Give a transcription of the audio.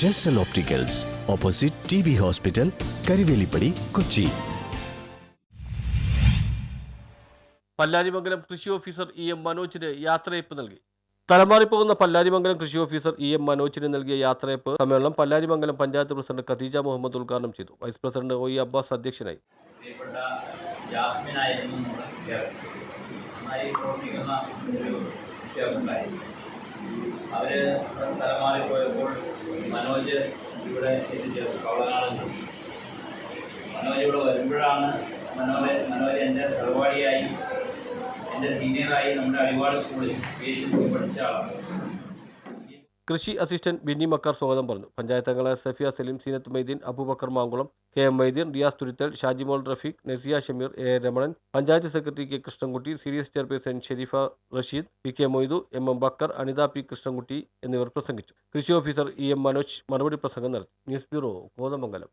ജെസ്റ്റൽ opticals, opposite TB hospital, Karivelippady, Kochi. Pallarimangalam കൃഷി officer EM മനോജിന് യാത്രയയപ്പ് നൽകി. തലമാറിപ്പോകുന്ന പല്ലാരിമംഗലം കൃഷി ഓഫീസർ EM മനോജിന് നൽകിയ യാത്രയയപ്പ് സമ്മേളനം പല്ലാരിമംഗലം പഞ്ചായത്ത് പ്രസിഡന്റ് ഖദീജ മുഹമ്മദ് ഉദ്ഘാടനം ചെയ്തു. വൈസ് പ്രസിഡന്റ് OE അബ്ബാസ് അധ്യക്ഷനായി. അവർ തലമാറിപ്പോയപ്പോൾ മനോജ് ഇവിടെ എത്തിച്ചേർന്നു. കവളനാട് മനോജ് ഇവിടെ വരുമ്പോഴാണ് മനോജ് എൻ്റെ സഹപാഠിയായി, എൻ്റെ സീനിയറായി നമ്മുടെ അടിവാട് സ്കൂളിൽ PhD പഠിച്ച ആളാണ്. കൃഷി അസിസ്റ്റന്റ് ബിന്നി മക്കാർ സ്വാഗതം പറഞ്ഞു. പഞ്ചായത്ത് അംഗങ്ങളായ Safiya Saleem, Seenath Maideen, Abubakar Mankulam, KM Maideen, Riyas Thuruthal, Shajimol Rafeeq, Nasiya Shameer, A Ramanan, panchayat secretary K Krishnankutty, CDS chairperson Sherifa Rasheed, PK Moidu, MM Bakker, Anitha P Krishnankutty എന്നിവർ പ്രസംഗിച്ചു. കൃഷി ഓഫീസർ EM മനോജ് മറുപടി പ്രസംഗം നടത്തി. News bureau, Kothamangalam.